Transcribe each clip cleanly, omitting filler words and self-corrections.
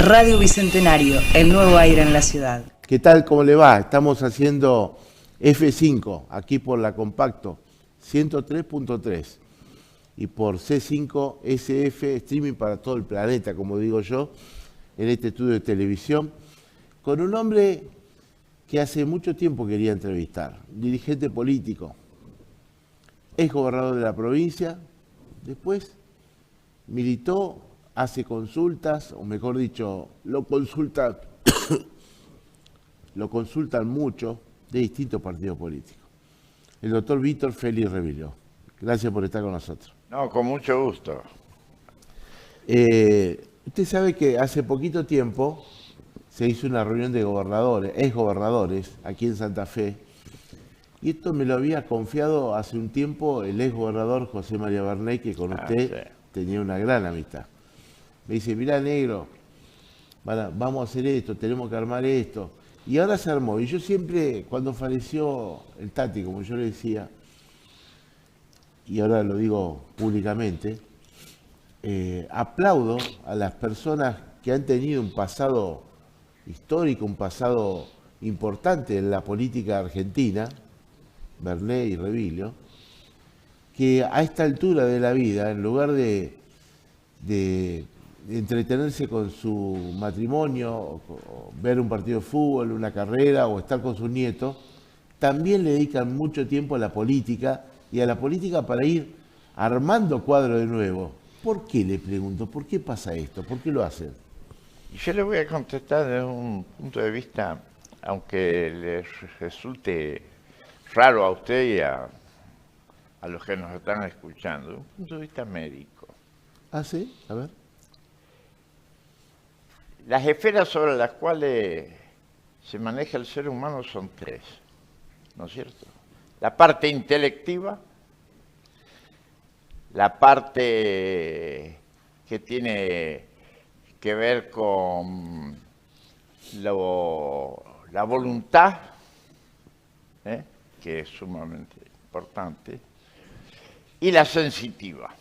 Radio Bicentenario, el nuevo aire en la ciudad. ¿Qué tal? ¿Cómo le va? Estamos haciendo F5, aquí por la Compacto 103.3 y por C5 SF, streaming para todo el planeta, como digo yo, en este estudio de televisión, con un hombre que hace mucho tiempo quería entrevistar, dirigente político, ex gobernador de la provincia, después militó, hace consultas, o mejor dicho, lo consultan mucho de distintos partidos políticos. El doctor Víctor Félix Reviló. Gracias por estar con nosotros. No, con mucho gusto. Usted sabe que hace poquito tiempo se hizo una reunión de gobernadores, exgobernadores, aquí en Santa Fe, y esto me lo había confiado hace un tiempo el exgobernador José María Bernay, que con usted tenía una gran amistad. Me dice, mirá, negro, vamos a hacer esto, tenemos que armar esto. Y ahora se armó. Y yo siempre, cuando falleció el Tati, como yo le decía, y ahora lo digo públicamente, aplaudo a las personas que han tenido un pasado histórico, un pasado importante en la política argentina, Bernay y Reviló, que a esta altura de la vida, en lugar de entretenerse con su matrimonio, o ver un partido de fútbol, una carrera o estar con sus nietos, también le dedican mucho tiempo a la política y a la política para ir armando cuadro de nuevo. ¿Por qué, le pregunto? ¿Por qué pasa esto? ¿Por qué lo hacen? Yo le voy a contestar desde un punto de vista, aunque les resulte raro a usted y a los que nos están escuchando, un punto de vista médico. ¿Ah, sí? A ver. Las esferas sobre las cuales se maneja el ser humano son tres, ¿no es cierto? La parte intelectiva, la parte que tiene que ver con la voluntad, que es sumamente importante, y la sensitiva.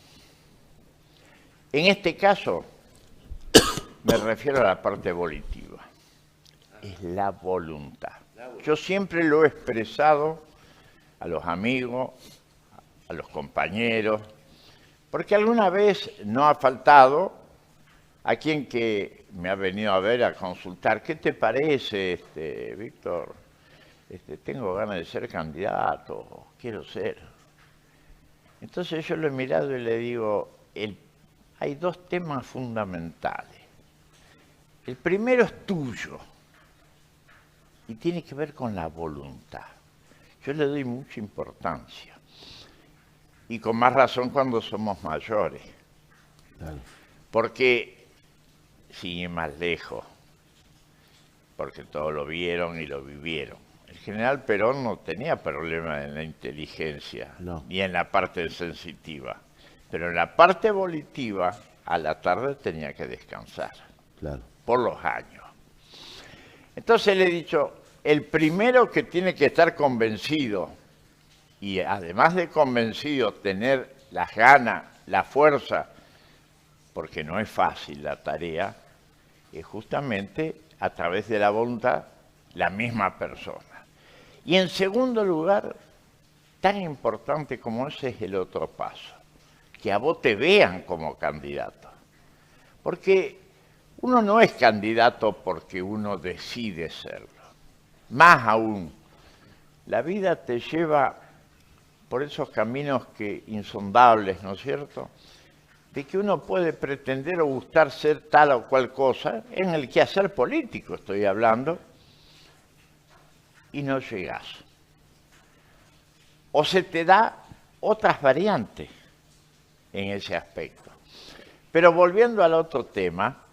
En este caso, me refiero a la parte volitiva. Es la voluntad. Yo siempre lo he expresado a los amigos, a los compañeros, porque alguna vez no ha faltado a quien que me ha venido a ver a consultar. ¿Qué te parece, Víctor? Tengo ganas de ser candidato, quiero ser. Entonces yo lo he mirado y le digo, hay dos temas fundamentales. El primero es tuyo y tiene que ver con la voluntad. Yo le doy mucha importancia y con más razón cuando somos mayores. Claro. Porque, sin ir más lejos, porque todos lo vieron y lo vivieron. El general Perón no tenía problema en la inteligencia, ni en la parte sensitiva, pero en la parte volitiva, a la tarde tenía que descansar. Claro. Por los años. Entonces le he dicho, el primero que tiene que estar convencido, y además de convencido, tener las ganas, la fuerza, porque no es fácil la tarea, es justamente a través de la voluntad la misma persona. Y en segundo lugar, tan importante como ese es el otro paso, que a vos te vean como candidato. Porque uno no es candidato porque uno decide serlo. Más aún, la vida te lleva por esos caminos insondables, ¿no es cierto?, de que uno puede pretender o gustar ser tal o cual cosa, en el quehacer político estoy hablando, y no llegás. O se te da otras variantes en ese aspecto. Pero volviendo al otro tema,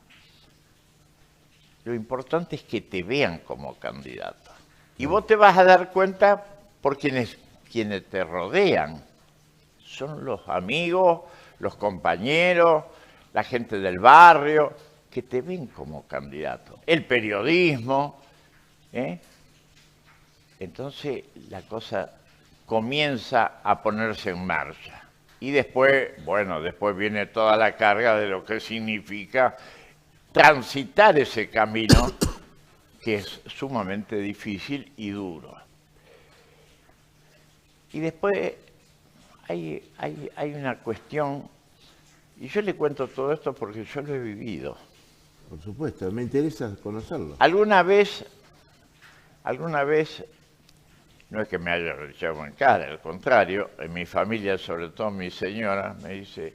lo importante es que te vean como candidato. Y vos te vas a dar cuenta por quienes te rodean. Son los amigos, los compañeros, la gente del barrio, que te ven como candidato. El periodismo, Entonces la cosa comienza a ponerse en marcha. Y después, bueno, después viene toda la carga de lo que significa transitar ese camino que es sumamente difícil y duro. Y después hay una cuestión, y yo le cuento todo esto porque yo lo he vivido. Por supuesto, me interesa conocerlo. Alguna vez, no es que me haya echado en cara, al contrario, en mi familia, sobre todo mi señora, me dice,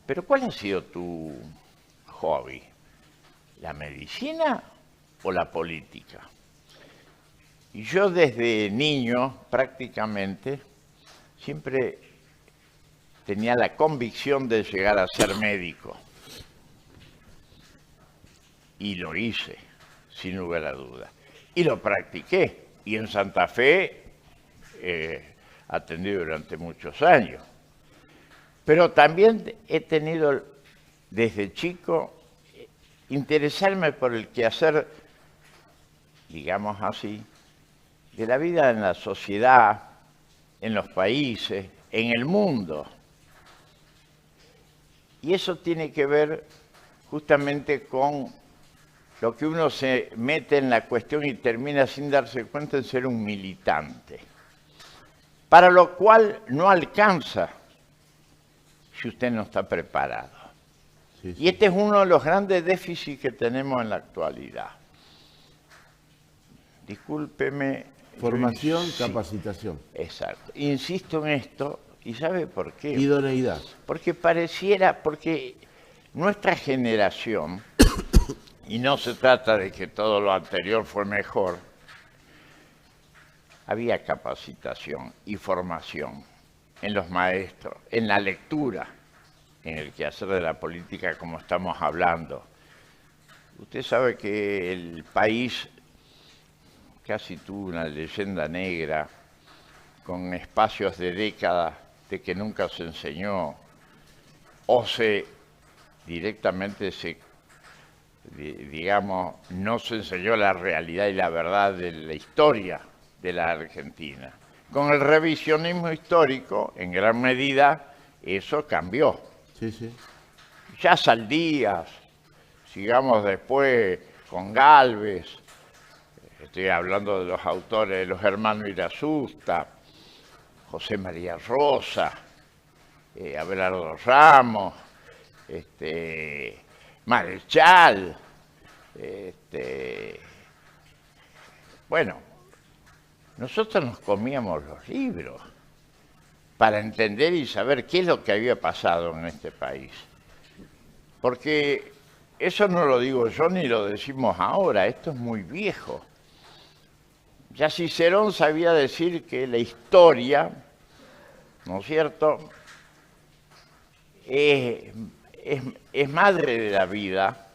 ¿pero cuál ha sido tu hobby? ¿La medicina o la política? Y yo desde niño, prácticamente, siempre tenía la convicción de llegar a ser médico. Y lo hice, sin lugar a dudas. Y lo practiqué. Y en Santa Fe atendí durante muchos años. Pero también he tenido, desde chico, interesarme por el quehacer, digamos así, de la vida en la sociedad, en los países, en el mundo. Y eso tiene que ver justamente con lo que uno se mete en la cuestión y termina sin darse cuenta en ser un militante. Para lo cual no alcanza si usted no está preparado. Sí, sí. Y este es uno de los grandes déficits que tenemos en la actualidad. Discúlpeme. Formación, capacitación. Exacto. Insisto en esto, ¿y sabe por qué? Idoneidad. Porque porque nuestra generación, y no se trata de que todo lo anterior fue mejor, había capacitación y formación en los maestros, en la lectura, en el quehacer de la política como estamos hablando. Usted sabe que el país casi tuvo una leyenda negra, con espacios de décadas de que nunca se enseñó, o directamente digamos, no se enseñó la realidad y la verdad de la historia de la Argentina. Con el revisionismo histórico, en gran medida, eso cambió. Sí, sí. Ya Saldías, sigamos después con Gálvez, estoy hablando de los autores de los hermanos Irasusta, José María Rosa, Abelardo Ramos, Marechal, bueno, nosotros nos comíamos los libros para entender y saber qué es lo que había pasado en este país. Porque eso no lo digo yo ni lo decimos ahora, esto es muy viejo. Ya Cicerón sabía decir que la historia, ¿no es cierto?, es madre de la vida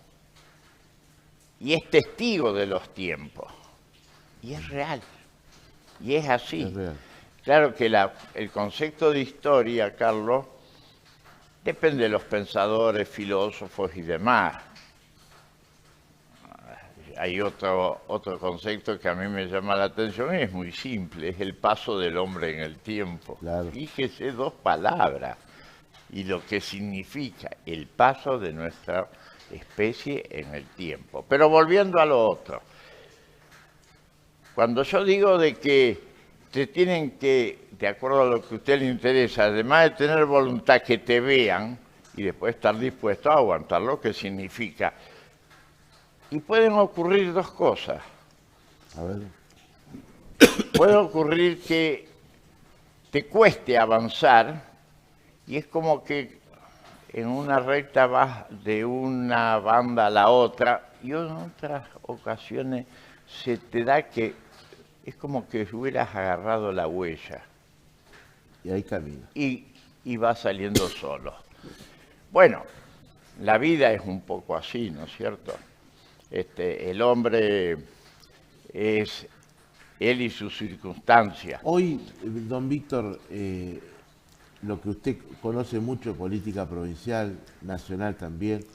y es testigo de los tiempos. Y es real. Y es así. Es real. Claro que el concepto de historia, Carlos, depende de los pensadores, filósofos y demás. Hay otro concepto que a mí me llama la atención y es muy simple, es el paso del hombre en el tiempo. Claro. Fíjese, dos palabras y lo que significa el paso de nuestra especie en el tiempo. Pero volviendo a lo otro, cuando yo digo de que te tienen que, de acuerdo a lo que a usted le interesa, además de tener voluntad, que te vean y después estar dispuesto a aguantar lo que significa. Y pueden ocurrir dos cosas. A ver. Puede ocurrir que te cueste avanzar y es como que en una recta vas de una banda a la otra y en otras ocasiones se te da que es como que hubieras agarrado la huella. Y ahí camina. Y vas saliendo solo. Bueno, la vida es un poco así, ¿no es cierto? El hombre es él y sus circunstancias. Hoy, don Víctor, lo que usted conoce mucho de política provincial, nacional también,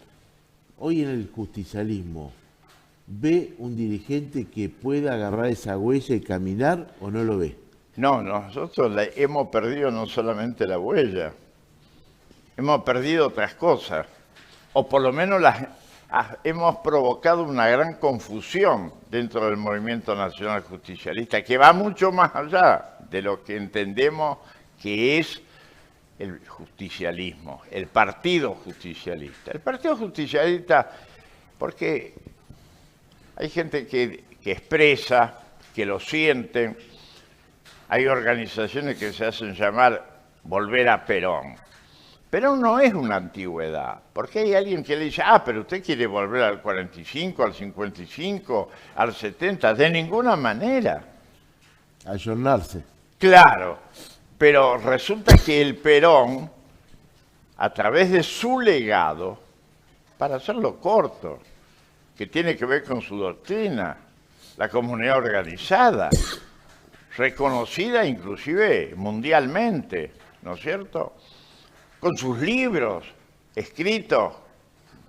hoy en el justicialismo, ¿Ve un dirigente que pueda agarrar esa huella y caminar o no lo ve? No, nosotros hemos perdido no solamente la huella, hemos perdido otras cosas, o por lo menos hemos provocado una gran confusión dentro del movimiento nacional justicialista, que va mucho más allá de lo que entendemos que es el justicialismo, el partido justicialista. El partido justicialista, porque hay gente que expresa, que lo siente. Hay organizaciones que se hacen llamar volver a Perón. Perón no es una antigüedad, porque hay alguien que le dice, pero usted quiere volver al 45, al 55, al 70, de ninguna manera. Ayornarse. Claro, pero resulta que el Perón, a través de su legado, para hacerlo corto, que tiene que ver con su doctrina, la comunidad organizada, reconocida inclusive mundialmente, ¿no es cierto? Con sus libros escritos,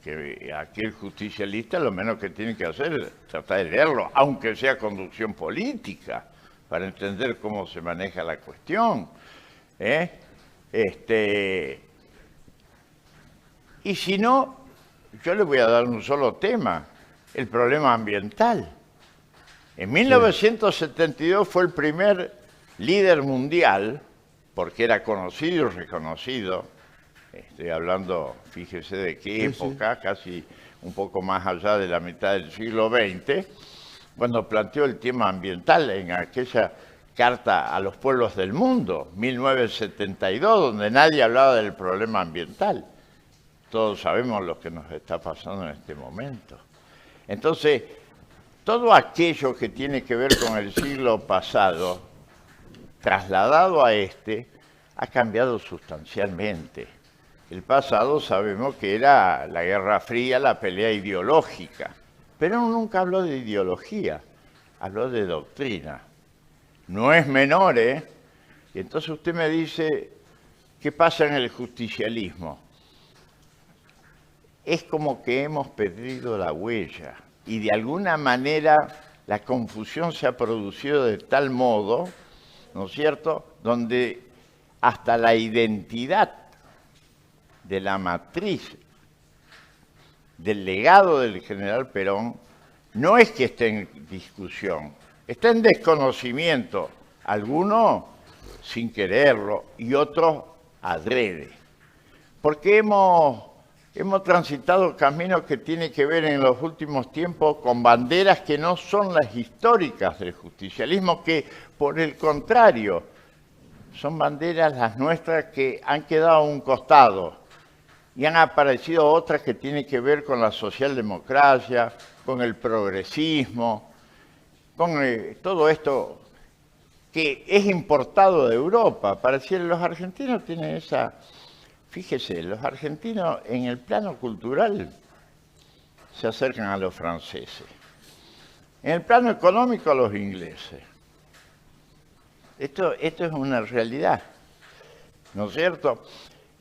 que aquel justicialista lo menos que tiene que hacer es tratar de leerlo, aunque sea conducción política, para entender cómo se maneja la cuestión. Y si no, yo le voy a dar un solo tema, el problema ambiental. En 1972 fue el primer líder mundial, porque era conocido y reconocido, estoy hablando, fíjese de qué época, casi un poco más allá de la mitad del siglo XX, cuando planteó el tema ambiental en aquella Carta a los Pueblos del Mundo, 1972, donde nadie hablaba del problema ambiental. Todos sabemos lo que nos está pasando en este momento. Entonces, todo aquello que tiene que ver con el siglo pasado, trasladado a ha cambiado sustancialmente. El pasado sabemos que era la Guerra Fría, la pelea ideológica, pero nunca habló de ideología, habló de doctrina. No es menor, ¿eh? Y entonces usted me dice, ¿qué pasa en el justicialismo? Es como que hemos perdido la huella. Y de alguna manera la confusión se ha producido de tal modo, ¿no es cierto?, donde hasta la identidad de la matriz del legado del general Perón no es que esté en discusión, está en desconocimiento, algunos sin quererlo y otros adrede. Porque hemos transitado caminos que tienen que ver en los últimos tiempos con banderas que no son las históricas del justicialismo, que por el contrario son banderas las nuestras que han quedado a un costado y han aparecido otras que tienen que ver con la socialdemocracia, con el progresismo, con todo esto que es importado de Europa. Pareciera los argentinos tienen esa... Fíjese, los argentinos en el plano cultural se acercan a los franceses. En el plano económico a los ingleses. Esto es una realidad, ¿no es cierto?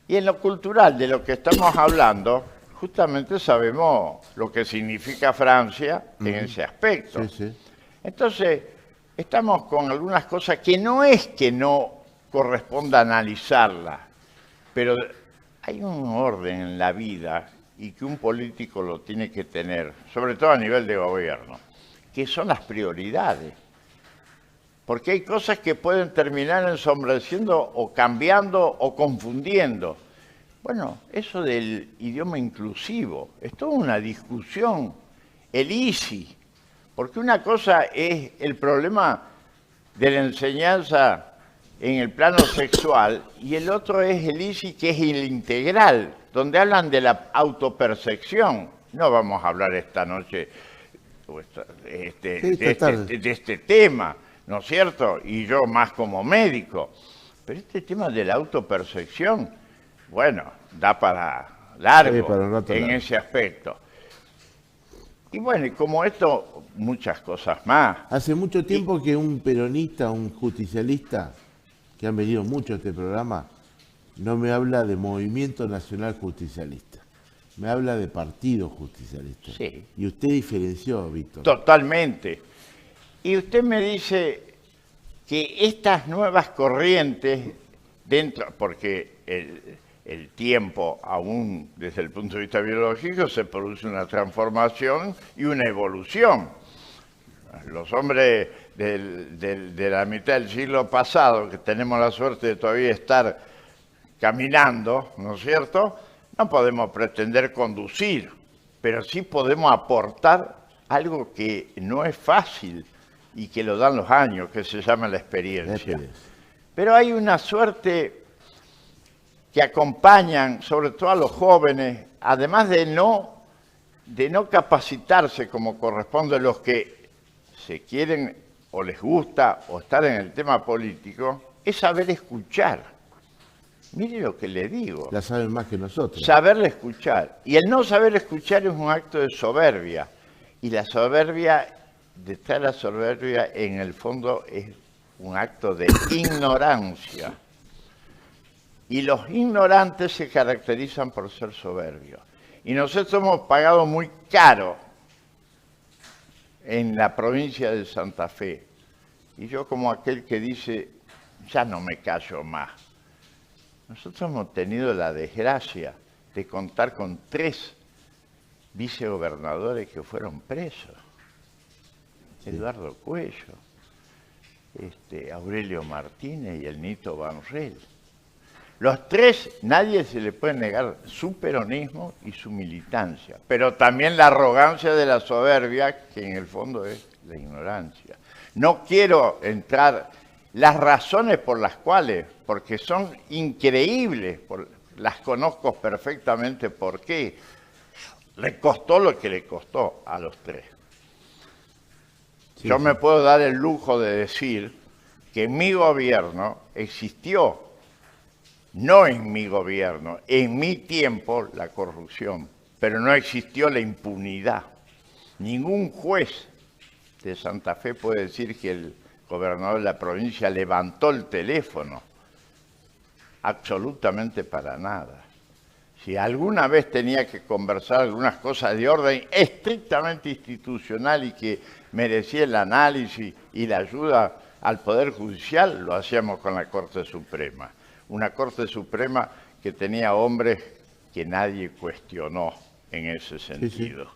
Y en lo cultural de lo que estamos hablando, justamente sabemos lo que significa Francia en ese aspecto. Sí, sí. Entonces, estamos con algunas cosas que no es que no corresponda analizarlas, pero hay un orden en la vida y que un político lo tiene que tener, sobre todo a nivel de gobierno, que son las prioridades. Porque hay cosas que pueden terminar ensombreciendo o cambiando o confundiendo. Bueno, eso del idioma inclusivo, es toda una discusión, el ISI, porque una cosa es el problema de la enseñanza en el plano sexual y el otro es el ISI, que es el integral, donde hablan de la autopercepción. No vamos a hablar esta noche de este tema, ¿no es cierto? Y yo más como médico. Pero este tema de la autopercepción, bueno, da para largo en ese aspecto. Y bueno, y como esto, muchas cosas más. Hace mucho tiempo que un peronista, un justicialista, que han venido mucho a este programa, no me habla de Movimiento Nacional Justicialista. Me habla de partido justicialista. Sí. Y usted diferenció, Víctor. Totalmente. Y usted me dice que estas nuevas corrientes, dentro, porque el tiempo, aún desde el punto de vista biológico, se produce una transformación y una evolución. Los hombres de la mitad del siglo pasado, que tenemos la suerte de todavía estar caminando, ¿no es cierto?, no podemos pretender conducir, pero sí podemos aportar algo que no es fácil y que lo dan los años, que se llama la experiencia. Pero hay una suerte que acompañan, sobre todo a los jóvenes, además de no capacitarse como corresponde a los que se quieren o les gusta o estar en el tema político, es saber escuchar. Mire lo que le digo. La saben más que nosotros. Saberle escuchar. Y el no saber escuchar es un acto de soberbia. Y la soberbia, detrás de la soberbia, en el fondo es un acto de ignorancia. Y los ignorantes se caracterizan por ser soberbios. Y nosotros hemos pagado muy caro en la provincia de Santa Fe. Y yo, como aquel que dice, ya no me callo más. Nosotros hemos tenido la desgracia de contar con 3 vicegobernadores que fueron presos. Sí. Eduardo Cuello, Aurelio Martínez y el Nito Banrell. Los 3, nadie se le puede negar su peronismo y su militancia, pero también la arrogancia de la soberbia, que en el fondo es la ignorancia. No quiero entrar las razones por las cuales, porque son increíbles, las conozco perfectamente por qué. Le costó lo que le costó a los 3. Sí, yo me puedo dar el lujo de decir que en mi gobierno existió, no en mi gobierno, en mi tiempo la corrupción, pero no existió la impunidad. Ningún juez de Santa Fe puede decir que el gobernador de la provincia levantó el teléfono. Absolutamente para nada. Si alguna vez tenía que conversar algunas cosas de orden estrictamente institucional y que merecía el análisis y la ayuda al Poder Judicial, lo hacíamos con la Corte Suprema. Una Corte Suprema que tenía hombres que nadie cuestionó en ese sentido. Sí,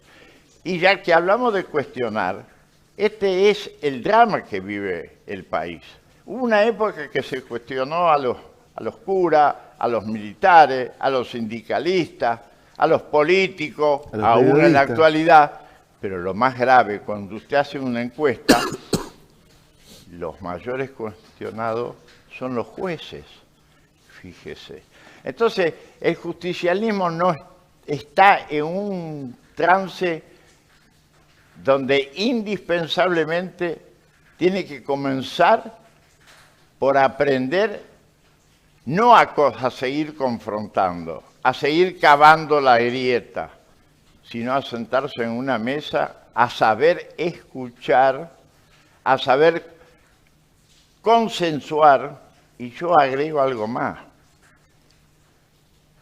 sí. Y ya que hablamos de cuestionar, este es el drama que vive el país. Hubo una época que se cuestionó a los curas, a los militares, a los sindicalistas, a los políticos, aún en la actualidad. Pero lo más grave, cuando usted hace una encuesta, los mayores cuestionados son los jueces, fíjese. Entonces, el justicialismo no está en un trance donde indispensablemente tiene que comenzar por aprender no a seguir confrontando, a seguir cavando la grieta, sino a sentarse en una mesa, a saber escuchar, a saber consensuar, y yo agrego algo más,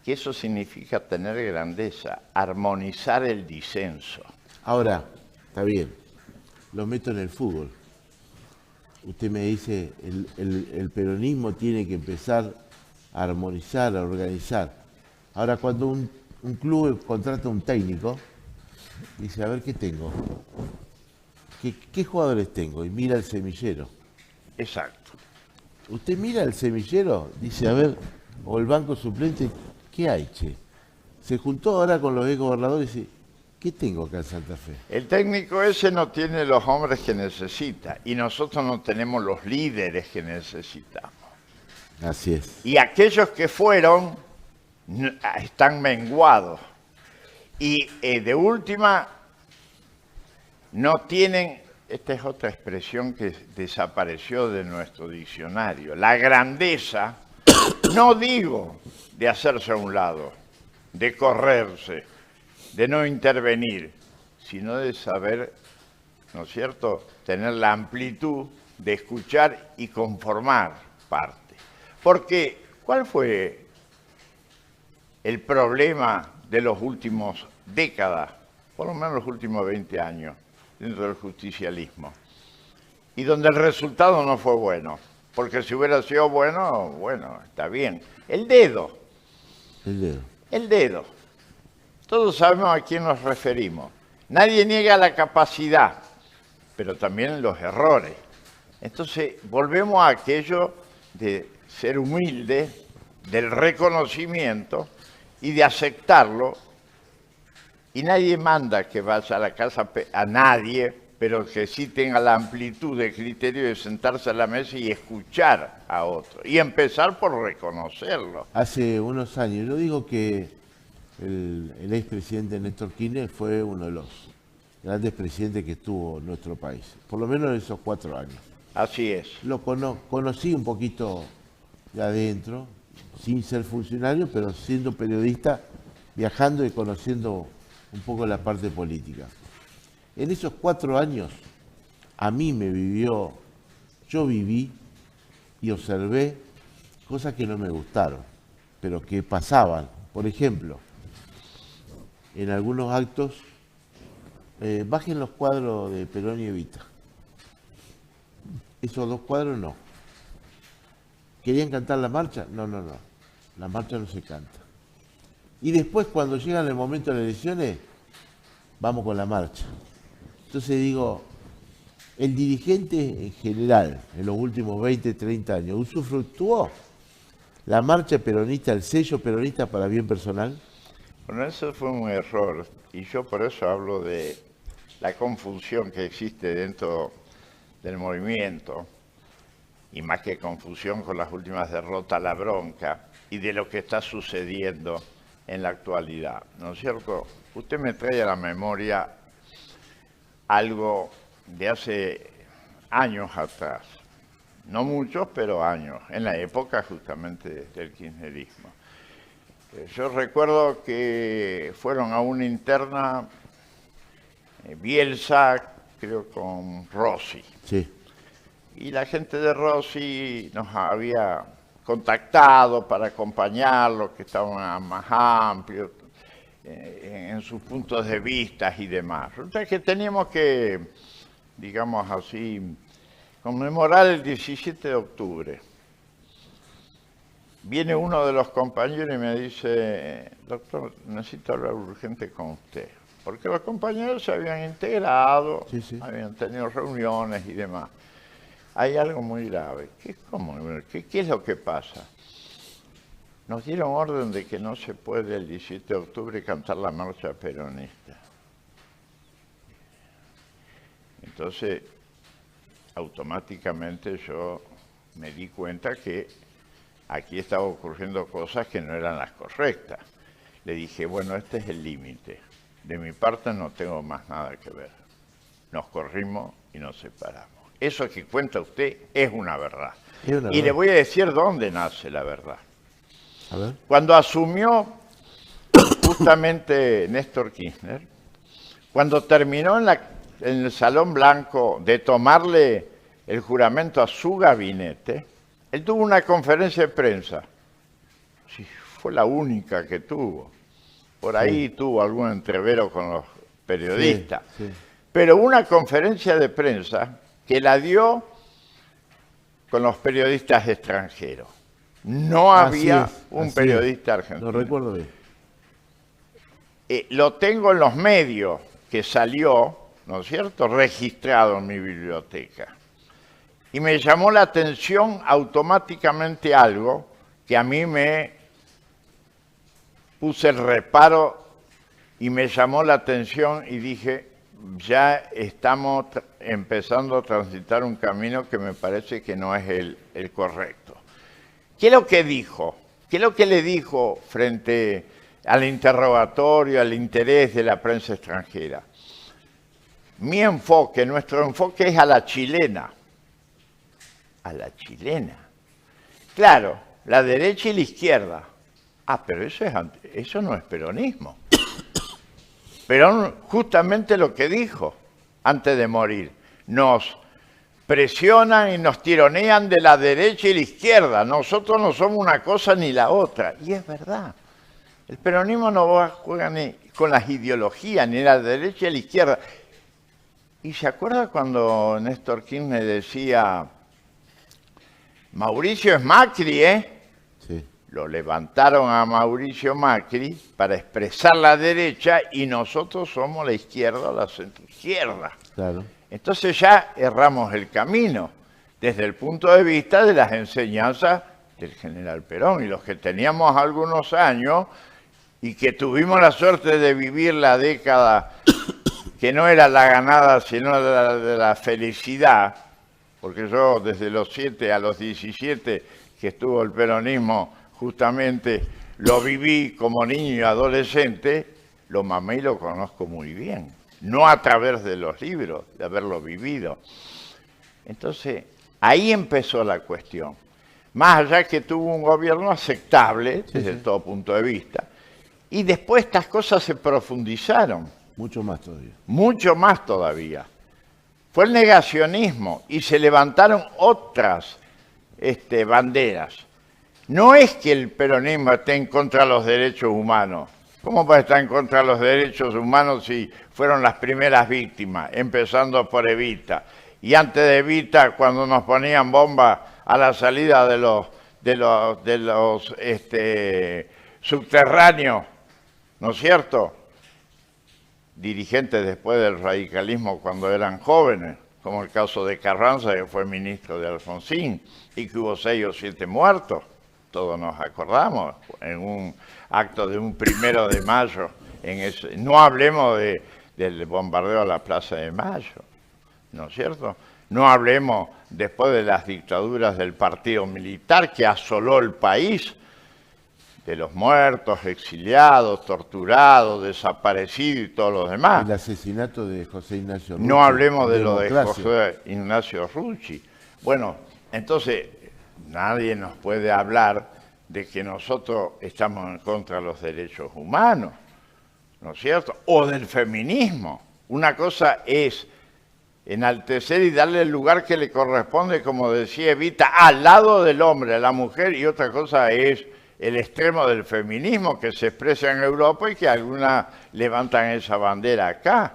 que eso significa tener grandeza, armonizar el disenso. Ahora, está bien, lo meto en el fútbol. Usted me dice, el peronismo tiene que empezar a armonizar, a organizar. Ahora, cuando un club contrata a un técnico, dice, a ver, ¿qué tengo? ¿Qué jugadores tengo? Y mira el semillero. Exacto. Usted mira el semillero, dice, a ver, o el banco suplente, ¿qué hay, che? Se juntó ahora con los exgobernadores y dice, ¿qué tengo acá en Santa Fe? El técnico ese no tiene los hombres que necesita y nosotros no tenemos los líderes que necesitamos. Así es. Y aquellos que fueron están menguados. Y de última, no tienen, esta es otra expresión que desapareció de nuestro diccionario, la grandeza, no digo de hacerse a un lado, de correrse, de no intervenir, sino de saber, ¿no es cierto?, tener la amplitud de escuchar y conformar parte. Porque, ¿cuál fue el problema de los últimos décadas, por lo menos los últimos 20 años, dentro del justicialismo. Y donde el resultado no fue bueno. Porque si hubiera sido bueno, bueno, está bien. El dedo. El dedo. El dedo. Todos sabemos a quién nos referimos. Nadie niega la capacidad, pero también los errores. Entonces, volvemos a aquello de ser humilde, del reconocimiento y de aceptarlo. Y nadie manda que vaya a la casa a nadie, pero que sí tenga la amplitud de criterio de sentarse a la mesa y escuchar a otro. Y empezar por reconocerlo. Hace unos años, yo digo que el expresidente Néstor Kirchner fue uno de los grandes presidentes que tuvo nuestro país, por lo menos en esos 4 años. Así es. Lo conocí un poquito de adentro, sin ser funcionario, pero siendo periodista, viajando y conociendo un poco la parte política. En esos 4 años, a mí yo viví y observé cosas que no me gustaron, pero que pasaban. Por ejemplo, en algunos actos, bajen los cuadros de Perón y Evita. Esos 2 cuadros no. ¿Querían cantar la marcha? No. La marcha no se canta. Y después, cuando llegan el momento de las elecciones, vamos con la marcha. Entonces digo, el dirigente en general, en los últimos 20, 30 años, ¿usufructuó la marcha peronista, el sello peronista para bien personal? Bueno, eso fue un error. Y yo por eso hablo de la confusión que existe dentro del movimiento. Y más que confusión con las últimas derrotas, la bronca y de lo que está sucediendo en la actualidad, ¿no es cierto? Usted me trae a la memoria algo de hace años atrás, no muchos, pero años, en la época justamente del kirchnerismo. Yo recuerdo que fueron a una interna Bielsa, creo con Rossi. Sí. Y la gente de Rossi nos había contactado para acompañarlo, que estaban más amplios en sus puntos de vista y demás. O sea que teníamos que, digamos así, conmemorar el 17 de octubre. Viene uno de los compañeros y me dice, doctor, necesito hablar urgente con usted. Porque los compañeros se habían integrado, sí. Habían tenido reuniones y demás. Hay algo muy grave. ¿Qué es lo que pasa? Nos dieron orden de que no se puede el 17 de octubre cantar la marcha peronista. Entonces, automáticamente yo me di cuenta que aquí estaban ocurriendo cosas que no eran las correctas. Le dije, bueno, este es el límite. De mi parte no tengo más nada que ver. Nos corrimos y nos separamos. Eso que cuenta usted es una verdad. Y le voy a decir dónde nace la verdad. A ver. Cuando asumió justamente Néstor Kirchner, cuando terminó en el Salón Blanco de tomarle el juramento a su gabinete, él tuvo una conferencia de prensa. Sí, fue la única que tuvo. Por ahí tuvo algún entrevero con los periodistas. Sí. Pero una conferencia de prensa que la dio con los periodistas extranjeros. No había un periodista argentino. Lo recuerdo bien. Lo tengo en los medios, que salió, ¿no es cierto?, registrado en mi biblioteca. Y me llamó la atención automáticamente algo que a mí me puse el reparo y me llamó la atención y dije, ya estamos empezando a transitar un camino que me parece que no es el correcto. ¿Qué es lo que dijo? ¿Qué es lo que le dijo frente al interrogatorio, al interés de la prensa extranjera? Mi enfoque, nuestro enfoque es a la chilena. A la chilena. Claro, la derecha y la izquierda. Ah, pero eso no es peronismo. Perón justamente lo que dijo antes de morir. Nos presionan y nos tironean de la derecha y la izquierda. Nosotros no somos una cosa ni la otra. Y es verdad. El peronismo no juega ni con las ideologías, ni la derecha ni la izquierda. ¿Y se acuerda cuando Néstor Kirchner decía, Mauricio es Macri, Sí. Lo levantaron a Mauricio Macri para expresar la derecha y nosotros somos la izquierda, la centroizquierda. Claro. Entonces ya erramos el camino desde el punto de vista de las enseñanzas del general Perón. Y los que teníamos algunos años y que tuvimos la suerte de vivir la década que no era la ganada, sino de la felicidad, porque yo desde los 7 a los 17 que estuvo el peronismo, justamente lo viví como niño y adolescente, lo mamé y lo conozco muy bien. No a través de los libros, de haberlo vivido. Entonces, ahí empezó la cuestión. Más allá que tuvo un gobierno aceptable desde todo punto de vista. Y después estas cosas se profundizaron. Mucho más todavía. Mucho más todavía. Fue el negacionismo y se levantaron otras banderas. No es que el peronismo esté en contra de los derechos humanos. ¿Cómo va a estar en contra de los derechos humanos si fueron las primeras víctimas, empezando por Evita? Y antes de Evita, cuando nos ponían bombas a la salida de los subterráneos, ¿no es cierto? Dirigentes después del radicalismo cuando eran jóvenes, como el caso de Carranza, que fue ministro de Alfonsín, y que hubo 6 o 7 muertos, todos nos acordamos, en un acto de un 1 de mayo. No hablemos del bombardeo a la Plaza de Mayo, ¿no es cierto? No hablemos después de las dictaduras del partido militar que asoló el país, de los muertos, exiliados, torturados, desaparecidos y todos los demás. El asesinato de José Ignacio Rucci. No hablemos de lo de Democracia. José Ignacio Rucci. Bueno, entonces nadie nos puede hablar de que nosotros estamos en contra de los derechos humanos, ¿no es cierto? O del feminismo. Una cosa es enaltecer y darle el lugar que le corresponde, como decía Evita, al lado del hombre, a la mujer, y otra cosa es el extremo del feminismo que se expresa en Europa y que algunas levantan esa bandera acá.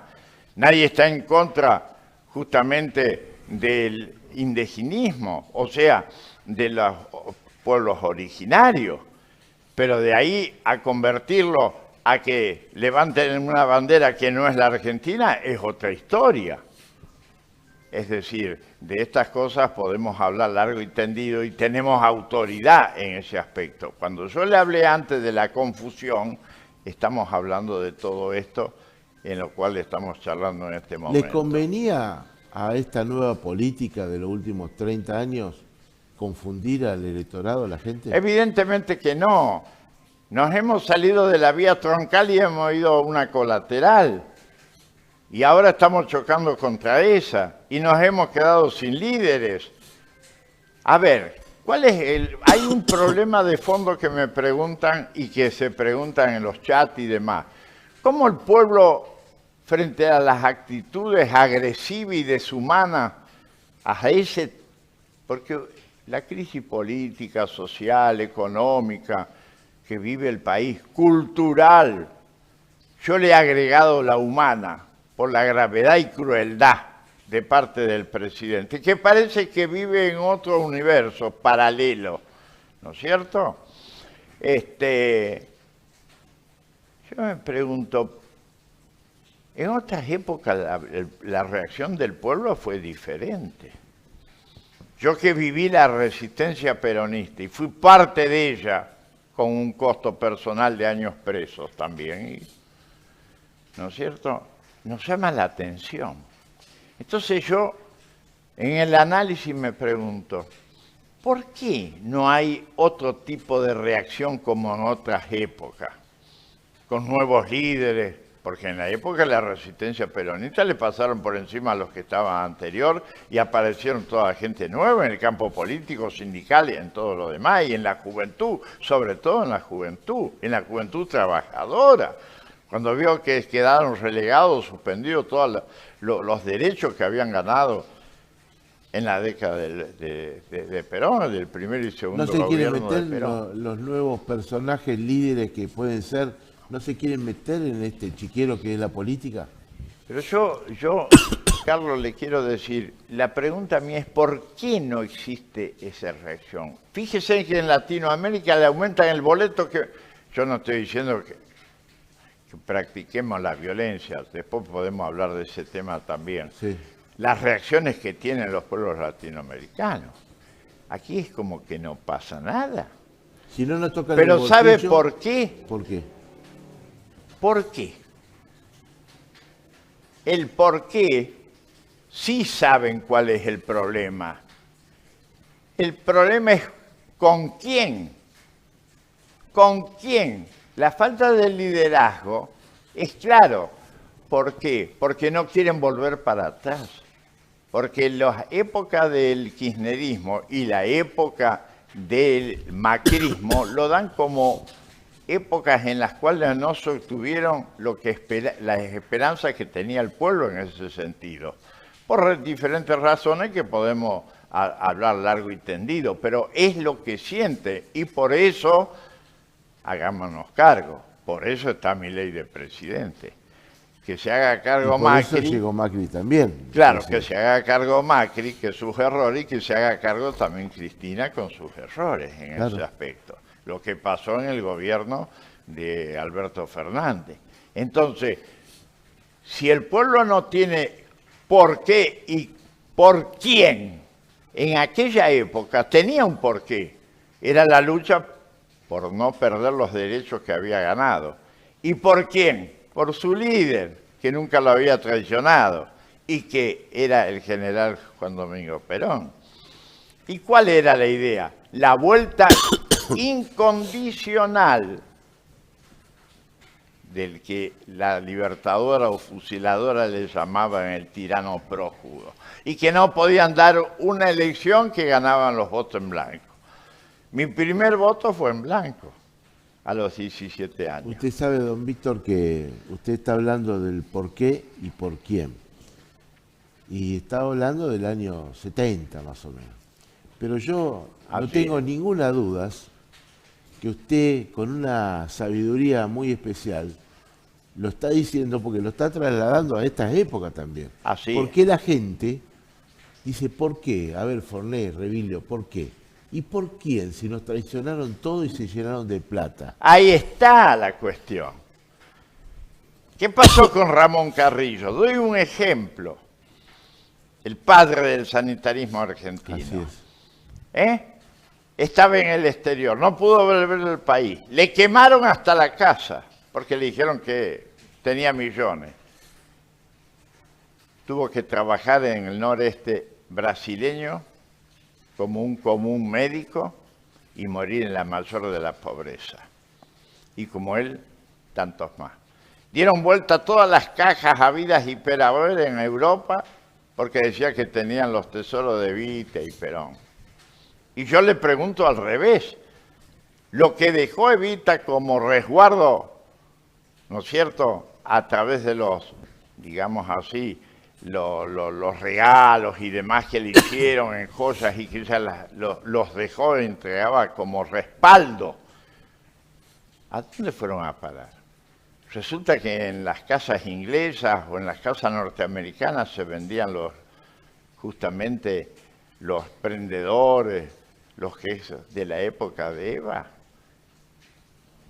Nadie está en contra justamente del indigenismo, o sea, de los pueblos originarios, pero de ahí a convertirlo a que levanten una bandera que no es la Argentina es otra historia. Es decir, de estas cosas podemos hablar largo y tendido y tenemos autoridad en ese aspecto. Cuando yo le hablé antes de la confusión, estamos hablando de todo esto en lo cual estamos charlando en este momento. ¿Le convenía a esta nueva política de los últimos 30 años confundir al electorado, a la gente? Evidentemente que no. Nos hemos salido de la vía troncal y hemos ido a una colateral. Y ahora estamos chocando contra esa y nos hemos quedado sin líderes. A ver, hay un problema de fondo que me preguntan y que se preguntan en los chats y demás. ¿Cómo el pueblo, frente a las actitudes agresivas y deshumanas, porque la crisis política, social, económica que vive el país, cultural, yo le he agregado la humana, por la gravedad y crueldad de parte del presidente, que parece que vive en otro universo paralelo, ¿no es cierto? Yo me pregunto, en otras épocas la reacción del pueblo fue diferente. Yo que viví la resistencia peronista y fui parte de ella con un costo personal de años presos también, ¿no es cierto?, nos llama la atención. Entonces yo, en el análisis me pregunto, ¿por qué no hay otro tipo de reacción como en otras épocas? Con nuevos líderes, porque en la época de la resistencia peronista le pasaron por encima a los que estaban anterior y aparecieron toda la gente nueva en el campo político, sindical y en todo lo demás, y en la juventud, sobre todo en la juventud trabajadora. Cuando vio que quedaron relegados, suspendidos todos los derechos que habían ganado en la década de Perón, del primer y segundo ¿No se quieren gobierno meter de Perón. los nuevos personajes líderes que pueden ser, no se quieren meter en este chiquero que es la política? Pero yo, Carlos, le quiero decir, la pregunta mía es ¿por qué no existe esa reacción? Fíjese que en Latinoamérica le aumentan el boleto que... Yo no estoy diciendo que practiquemos la violencia, después podemos hablar de ese tema también. Sí. Las reacciones que tienen los pueblos latinoamericanos. Aquí es como que no pasa nada. Si no nos toca el Pero bolsillo, ¿sabe por qué? ¿Por qué? ¿Por qué? El por qué sí saben cuál es el problema. El problema es con quién. ¿Con quién? La falta de liderazgo es claro. ¿Por qué? Porque no quieren volver para atrás. Porque la época del kirchnerismo y la época del macrismo lo dan como épocas en las cuales no se obtuvieron las esperanzas que tenía el pueblo en ese sentido. Por diferentes razones que podemos hablar largo y tendido, pero es lo que siente y por eso hagámonos cargo. Por eso está mi ley de presidente. Que se haga cargo Y por Macri. eso llegó Macri también. Claro, Entonces, que se haga cargo Macri, que sus errores, y que se haga cargo también Cristina con sus errores en ese aspecto. Lo que pasó en el gobierno de Alberto Fernández. Entonces, si el pueblo no tiene por qué y por quién, en aquella época tenía un porqué. Era la lucha por no perder los derechos que había ganado. ¿Y por quién? Por su líder, que nunca lo había traicionado, y que era el general Juan Domingo Perón. ¿Y cuál era la idea? La vuelta incondicional del que la libertadora o fusiladora le llamaban el tirano prófugo, y que no podían dar una elección que ganaban los votos en blanco. Mi primer voto fue en blanco, a los 17 años. Usted sabe, don Víctor, que usted está hablando del por qué y por quién. Y está hablando del año 70, más o menos. Pero yo no tengo ninguna duda que usted, con una sabiduría muy especial, lo está diciendo porque lo está trasladando a estas épocas también. Así ¿Por qué la gente dice, ¿por qué? A ver, Fornés, Revilio, ¿por qué? ¿Y por quién? Si nos traicionaron todo y se llenaron de plata. Ahí está la cuestión. ¿Qué pasó con Ramón Carrillo? Doy un ejemplo. El padre del sanitarismo argentino. Así es. Estaba en el exterior, no pudo volver al país. Le quemaron hasta la casa, porque le dijeron que tenía millones. Tuvo que trabajar en el noreste brasileño como un común médico y morir en la mayor de la pobreza. Y como él, tantos más. Dieron vuelta todas las cajas habidas y por haber en Europa porque decía que tenían los tesoros de Evita y Perón. Y yo le pregunto al revés, lo que dejó Evita como resguardo, ¿no es cierto?, a través de los, digamos así, los regalos y demás que le hicieron en joyas y que ella los dejó, entregaba como respaldo. ¿A dónde fueron a parar? Resulta que en las casas inglesas o en las casas norteamericanas se vendían justamente los prendedores, los quesos de la época de Eva.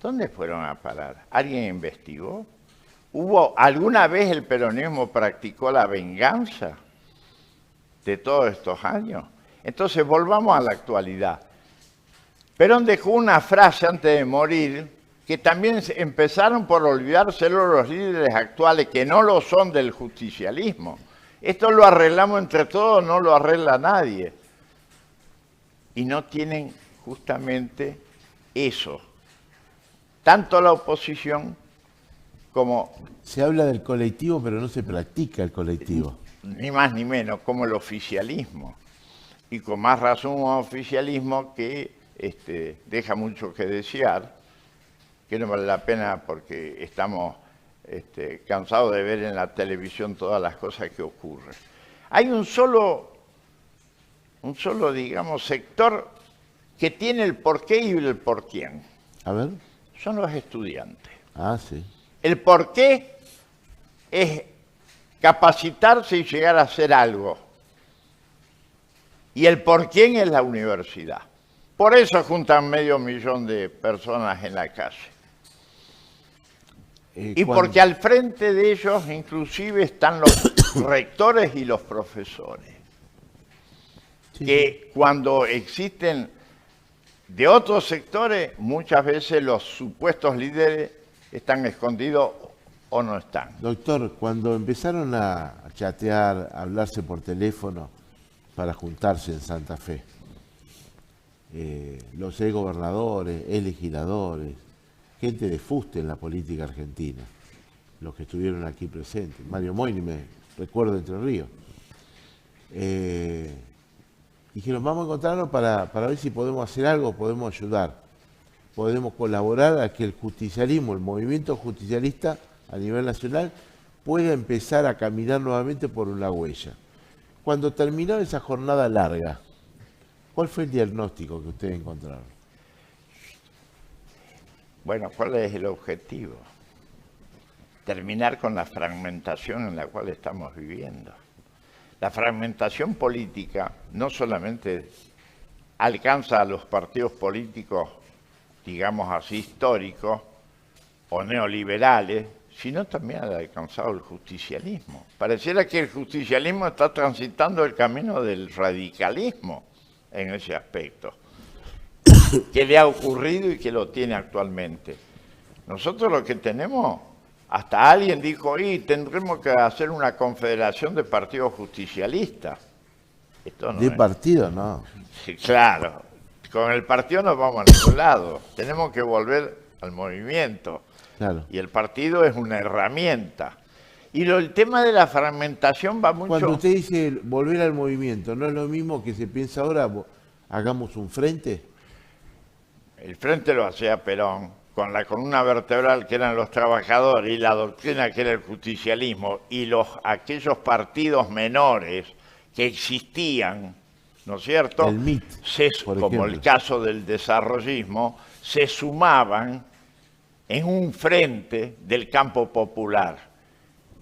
¿Dónde fueron a parar? ¿Alguien investigó? ¿Alguna vez el peronismo practicó la venganza de todos estos años? Entonces volvamos a la actualidad. Perón dejó una frase antes de morir que también empezaron por olvidárselo los líderes actuales, que no lo son del justicialismo. Esto lo arreglamos entre todos, no lo arregla nadie. Y no tienen justamente eso. Tanto la oposición como... Se habla del colectivo, pero no se practica el colectivo. Ni más ni menos, como el oficialismo. Y con más razón un oficialismo que deja mucho que desear, que no vale la pena porque estamos cansados de ver en la televisión todas las cosas que ocurren. Hay un solo un solo, digamos, sector que tiene el porqué y el por quién. A ver. Son los estudiantes. Ah, sí. El porqué es capacitarse y llegar a hacer algo. Y el por quién es la universidad. Por eso juntan 500.000 de personas en la calle. Y porque al frente de ellos inclusive están los rectores y los profesores. Sí. Que cuando existen de otros sectores, muchas veces los supuestos líderes están escondidos o no están. Doctor, cuando empezaron a chatear, a hablarse por teléfono para juntarse en Santa Fe, los gobernadores, legisladores, gente de fuste en la política argentina, los que estuvieron aquí presentes, Mario Moini, me recuerdo, Entre Ríos, dijeron, vamos a encontrarnos para ver si podemos hacer algo, podemos ayudar, podemos colaborar a que el justicialismo, el movimiento justicialista a nivel nacional pueda empezar a caminar nuevamente por una huella. Cuando terminó esa jornada larga, ¿cuál fue el diagnóstico que ustedes encontraron? Bueno, ¿cuál es el objetivo? Terminar con la fragmentación en la cual estamos viviendo. La fragmentación política no solamente alcanza a los partidos políticos, digamos así, históricos o neoliberales, sino también ha alcanzado el justicialismo. Pareciera que el justicialismo está transitando el camino del radicalismo en ese aspecto, que le ha ocurrido y que lo tiene actualmente. Nosotros lo que tenemos, hasta alguien dijo, y tendremos que hacer una confederación de partidos justicialistas. Esto no ¿De es. Partido? No. Sí, claro, con el partido no vamos a ningún lado, tenemos que volver al movimiento. Claro. Y el partido es una herramienta. Y el tema de la fragmentación va mucho... Cuando usted dice volver al movimiento, ¿no es lo mismo que se piensa ahora, hagamos un frente? El frente lo hacía Perón, con la columna vertebral que eran los trabajadores y la doctrina que era el justicialismo y aquellos partidos menores que existían, ¿no es cierto? El MIT, como el caso del desarrollismo, se sumaban en un frente del campo popular.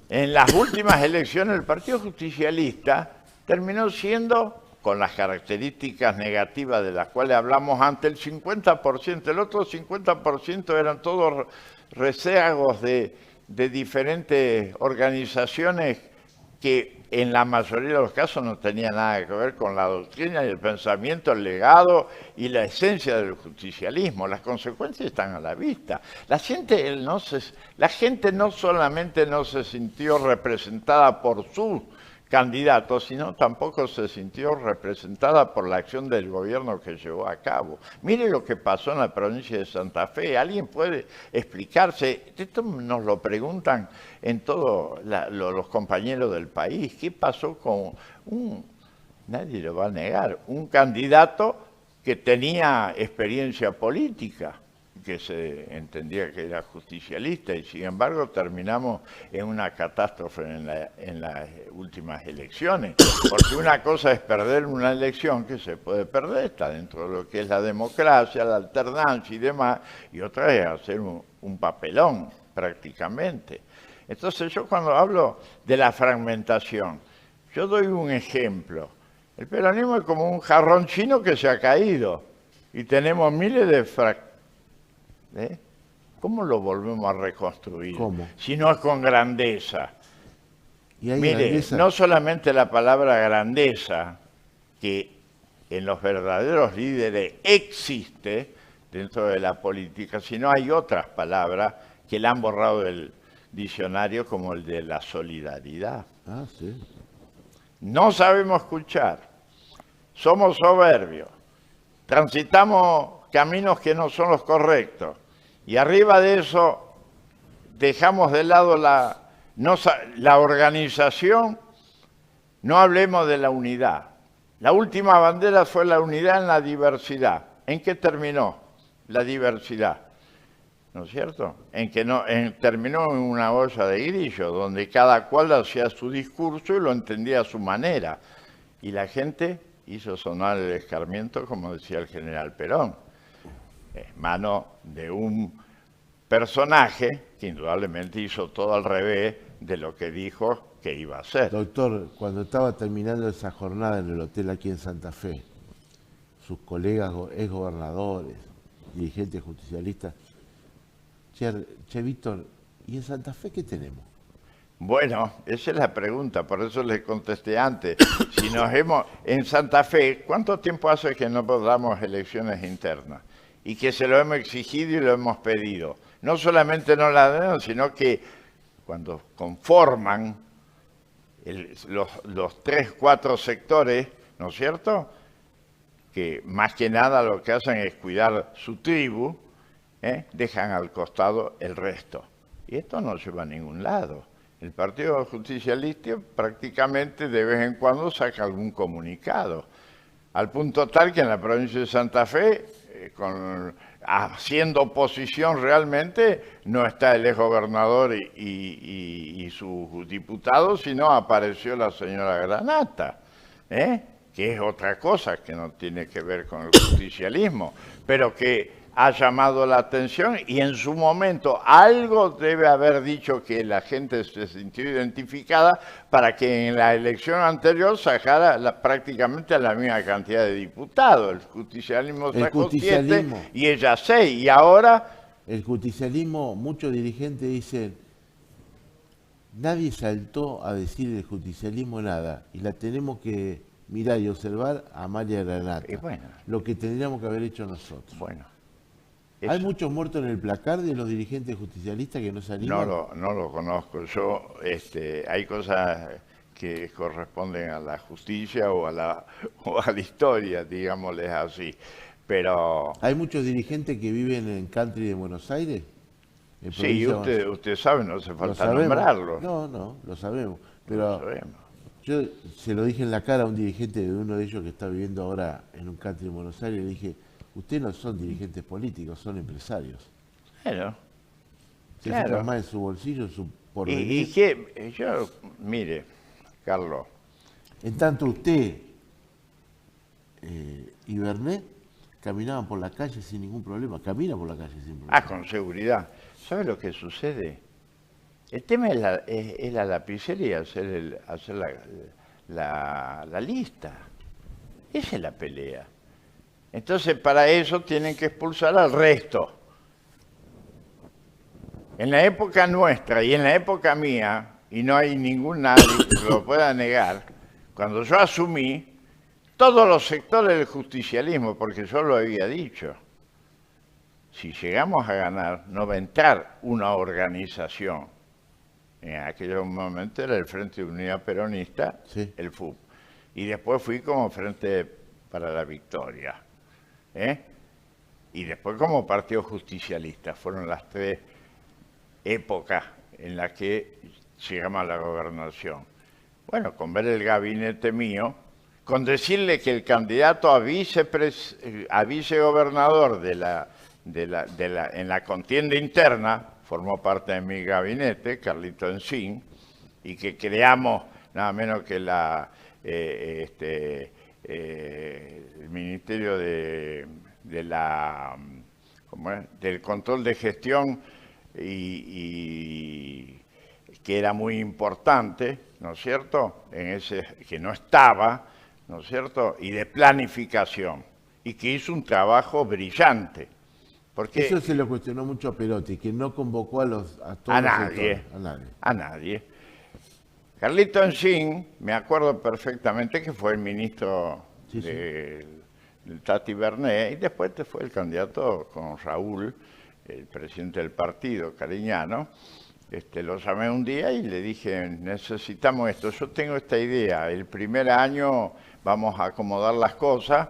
En las últimas elecciones el Partido Justicialista terminó siendo, con las características negativas de las cuales hablamos antes, el 50%, el otro 50% eran todos rezagos de diferentes organizaciones que en la mayoría de los casos no tenían nada que ver con la doctrina y el pensamiento, el legado y la esencia del justicialismo. Las consecuencias están a la vista. La gente no solamente no se sintió representada por sus candidatos, sino tampoco se sintió representada por la acción del gobierno que llevó a cabo. Mire lo que pasó en la provincia de Santa Fe. ¿Alguien puede explicarse? Esto nos lo preguntan en todos los compañeros del país. ¿Qué pasó con nadie lo va a negar, un candidato que tenía experiencia política, que se entendía que era justicialista, y sin embargo terminamos en una catástrofe en las últimas elecciones? Porque una cosa es perder una elección, que se puede perder, está dentro de lo que es la democracia, la alternancia y demás, y otra es hacer un papelón prácticamente. Entonces yo cuando hablo de la fragmentación, yo doy un ejemplo. El peronismo es como un jarrón chino que se ha caído y tenemos miles de fragmentos. ¿Cómo lo volvemos a reconstruir? ¿Cómo? Si no es con grandeza. ¿Y hay mire, grandeza? No solamente la palabra grandeza, que en los verdaderos líderes existe dentro de la política, sino hay otras palabras que la han borrado del diccionario, como el de la solidaridad. Ah, sí. No sabemos escuchar, somos soberbios, transitamos caminos que no son los correctos, y arriba de eso dejamos de lado la organización, no hablemos de la unidad. La última bandera fue la unidad en la diversidad. ¿En qué terminó la diversidad? ¿No es cierto? Terminó en una olla de grillo, donde cada cual hacía su discurso y lo entendía a su manera. Y la gente hizo sonar el escarmiento, como decía el general Perón, mano de un personaje que indudablemente hizo todo al revés de lo que dijo que iba a hacer. Doctor, cuando estaba terminando esa jornada en el hotel aquí en Santa Fe, sus colegas exgobernadores, dirigentes justicialistas, che Víctor, ¿y en Santa Fe qué tenemos? Bueno, esa es la pregunta, por eso le contesté antes. Si nos hemos, en Santa Fe, ¿cuánto tiempo hace que no damos elecciones internas? Y que se lo hemos exigido y lo hemos pedido. No solamente no la dan, sino que cuando conforman los 3, 4 sectores, ¿no es cierto?, que más que nada lo que hacen es cuidar su tribu, dejan al costado el resto. Y esto no lleva a ningún lado. El Partido Justicialista prácticamente de vez en cuando saca algún comunicado, al punto tal que en la provincia de Santa Fe, haciendo oposición realmente, no está el exgobernador y sus diputados, sino apareció la señora Granata, que es otra cosa que no tiene que ver con el justicialismo, pero que ha llamado la atención y en su momento algo debe haber dicho que la gente se sintió identificada para que en la elección anterior sacara prácticamente la misma cantidad de diputados. El justicialismo sacó 7 y ella 6, y ahora... El justicialismo, muchos dirigentes dicen, nadie saltó a decir del justicialismo nada, y la tenemos que mirar y observar a María Granata, bueno, lo que tendríamos que haber hecho nosotros. Bueno. ¿Hay muchos muertos en el placar de los dirigentes justicialistas que no se animan? No lo conozco. Yo, hay cosas que corresponden a la justicia o a la historia, digámosles así. Pero... ¿Hay muchos dirigentes que viven en country de Buenos Aires? Sí, usted sabe, no hace falta nombrarlo. No, lo sabemos. Pero yo se lo dije en la cara a un dirigente de uno de ellos que está viviendo ahora en un country de Buenos Aires, le dije, ustedes no son dirigentes políticos, son empresarios. Claro. Se fijan más en su bolsillo, en su porvenir. Y que yo, mire, Carlos. En tanto usted y Bernet caminaban por la calle sin ningún problema. Camina por la calle sin problema. Con seguridad. ¿Sabe lo que sucede? El tema es la lapicería, hacer la lista. Esa es la pelea. Entonces, para eso tienen que expulsar al resto. En la época nuestra y en la época mía, y no hay ningún nadie que lo pueda negar, cuando yo asumí, todos los sectores del justicialismo, porque yo lo había dicho, si llegamos a ganar, no va a entrar una organización. En aquel momento era el Frente de Unidad Peronista, sí, el FUP. Y después fui como Frente para la Victoria. Y después como Partido Justicialista. Fueron las 3 épocas en las que llegamos a la gobernación. Bueno, con ver el gabinete mío, con decirle que el candidato a vicegobernador en la contienda interna formó parte de mi gabinete, Carlito Encín, y que creamos nada menos que el Ministerio del Control de Gestión, y que era muy importante, ¿no es cierto?, que no estaba, ¿no es cierto?, y de planificación, y que hizo un trabajo brillante. Porque eso se lo cuestionó mucho a Perotti, que no convocó a nadie. Carlito Encín, me acuerdo perfectamente que fue el ministro del Tati Bernet, y después fue el candidato con Raúl, el presidente del partido, Cariñano. Lo llamé un día y le dije, necesitamos esto, yo tengo esta idea, el primer año vamos a acomodar las cosas,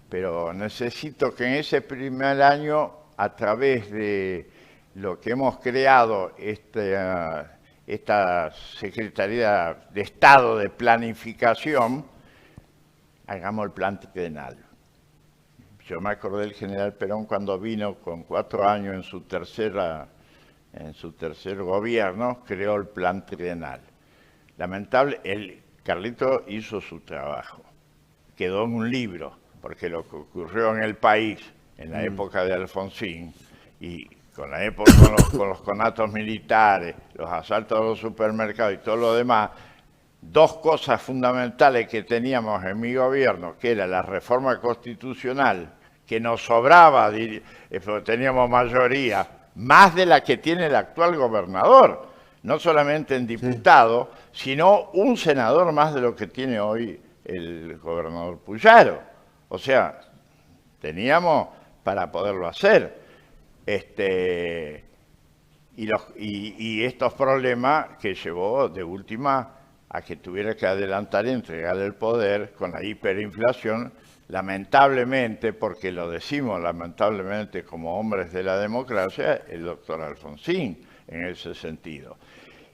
pero necesito que en ese primer año, a través de lo que hemos creado, esta Secretaría de Estado de Planificación, hagamos el plan trienal. Yo me acordé del general Perón cuando vino con 4 años en su tercer gobierno, creó el plan trienal. Lamentable, Carlito hizo su trabajo. quedó en un libro, porque lo que ocurrió en el país en la época de Alfonsín y con la época con los conatos militares, los asaltos a los supermercados y todo lo demás, dos cosas fundamentales que teníamos en mi gobierno, que era la reforma constitucional, que nos sobraba, porque teníamos mayoría, más de la que tiene el actual gobernador, no solamente en diputado, sino un senador más de lo que tiene hoy el gobernador Puyaro. O sea, teníamos para poderlo hacer. Y estos problemas que llevó de última a que tuviera que adelantar y entregar el poder con la hiperinflación, lamentablemente, porque lo decimos lamentablemente como hombres de la democracia, el doctor Alfonsín en ese sentido.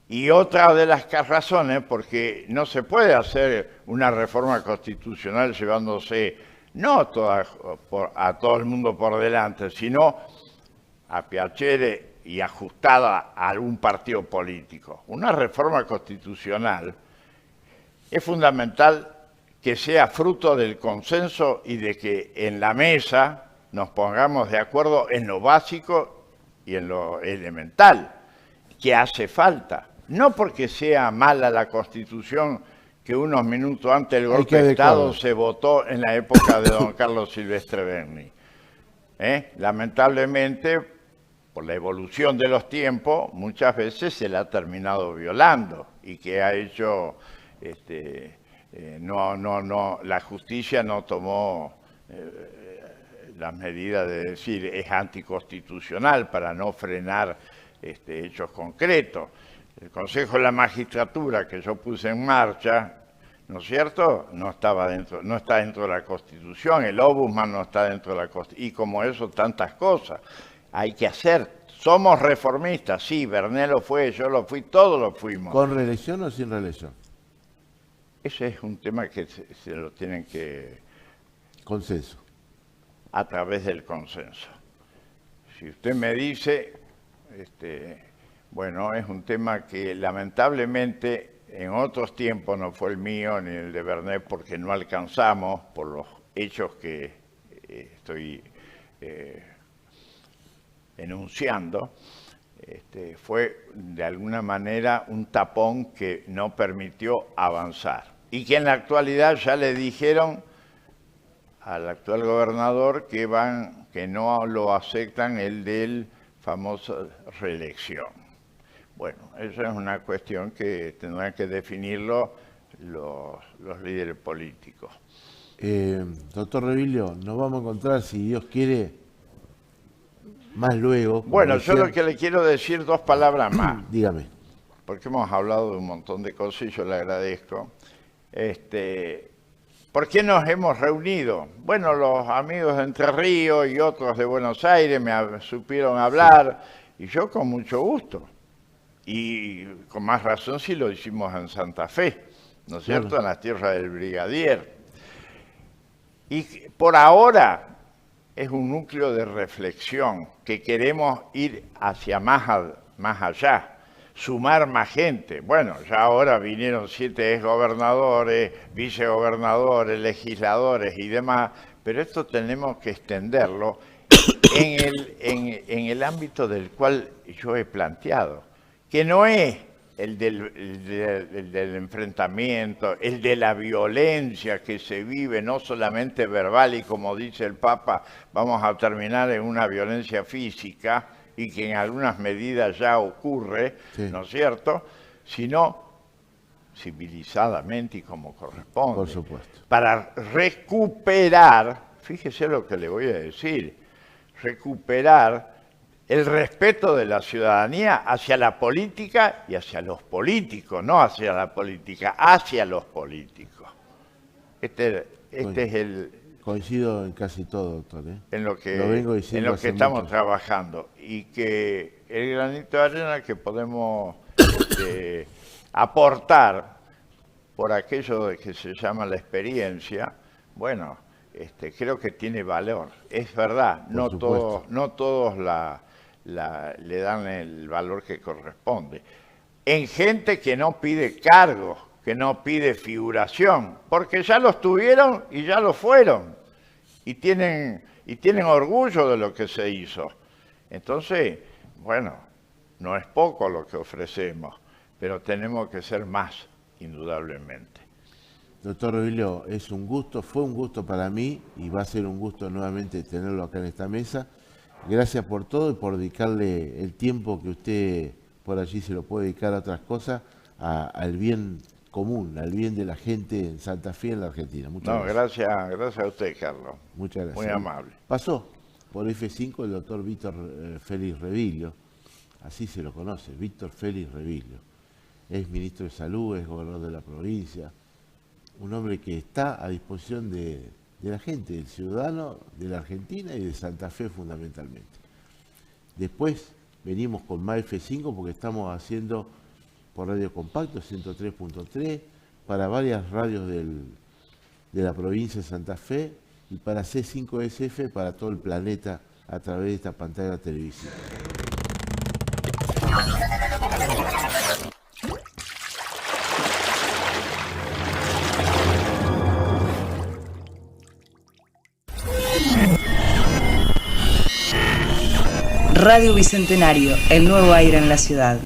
Y otra de las razones, porque no se puede hacer una reforma constitucional llevándose no a todo el mundo por delante, sino a piacere y ajustada a algún partido político. Una reforma constitucional es fundamental que sea fruto del consenso y de que en la mesa nos pongamos de acuerdo en lo básico y en lo elemental, que hace falta. No porque sea mala la Constitución que unos minutos antes del golpe de Estado se votó en la época de don Carlos Silvestre Berni. Lamentablemente, por la evolución de los tiempos, muchas veces se la ha terminado violando y que ha hecho, la justicia no tomó las medidas de decir es anticonstitucional para no frenar hechos concretos. El Consejo de la Magistratura que yo puse en marcha, ¿no es cierto?, no está dentro de la Constitución, el Ombudsman no está dentro de la Constitución, y como eso tantas cosas. Hay que hacer. Somos reformistas, sí, Bernet lo fue, yo lo fui, todos lo fuimos. ¿Con reelección o sin reelección? Ese es un tema que se lo tienen que... Consenso. A través del consenso. Si usted me dice, bueno, es un tema que lamentablemente en otros tiempos no fue el mío ni el de Bernet porque no alcanzamos por los hechos que estoy enunciando, fue de alguna manera un tapón que no permitió avanzar. Y que en la actualidad ya le dijeron al actual gobernador que no lo aceptan el del famoso reelección. Bueno, esa es una cuestión que tendrán que definirlo los líderes políticos. Doctor Revilio, nos vamos a encontrar, si Dios quiere, más luego. Bueno, yo lo que le quiero decir, dos palabras más. Dígame. Porque hemos hablado de un montón de cosas y yo le agradezco. ¿Por qué nos hemos reunido? Bueno, los amigos de Entre Ríos y otros de Buenos Aires me supieron hablar y yo con mucho gusto. Y con más razón si lo hicimos en Santa Fe, ¿no es cierto?, en las tierras del Brigadier. Y por ahora es un núcleo de reflexión que queremos ir hacia más allá, sumar más gente. Bueno, ya ahora vinieron 7 exgobernadores, vicegobernadores, legisladores y demás, pero esto tenemos que extenderlo en el ámbito del cual yo he planteado, que no es el del enfrentamiento, el de la violencia que se vive, no solamente verbal y como dice el Papa, vamos a terminar en una violencia física y que en algunas medidas ya ocurre, sí, ¿no es cierto?, sino civilizadamente y como corresponde. Por supuesto. Para recuperar, fíjese lo que le voy a decir, recuperar el respeto de la ciudadanía hacia la política y hacia los políticos, no hacia la política, hacia los políticos. Este es el... Coincido en casi todo, doctor. En lo que estamos trabajando. Y que el granito de arena que podemos aportar por aquello de que se llama la experiencia, bueno, creo que tiene valor. Es verdad, no todos le dan el valor que corresponde. En gente que no pide cargos, que no pide figuración, porque ya los tuvieron y ya lo fueron, y tienen orgullo de lo que se hizo. Entonces, bueno, no es poco lo que ofrecemos, pero tenemos que ser más, indudablemente. Doctor Revilio, es un gusto, fue un gusto para mí y va a ser un gusto nuevamente tenerlo acá en esta mesa. Gracias por todo y por dedicarle el tiempo que usted por allí se lo puede dedicar a otras cosas, al bien común, al bien de la gente en Santa Fe, en la Argentina. Muchas gracias. Gracias a usted, Carlos. Muchas gracias. Muy amable. Pasó por F5 el doctor Víctor Félix Revilio, así se lo conoce, Víctor Félix Revilio. Es ministro de Salud, es gobernador de la provincia, un hombre que está a disposición de la gente, del ciudadano, de la Argentina y de Santa Fe fundamentalmente. Después venimos con más F5 porque estamos haciendo por Radio Compacto 103.3, para varias radios de la provincia de Santa Fe y para C5SF para todo el planeta a través de esta pantalla televisiva. Radio Bicentenario, el nuevo aire en la ciudad.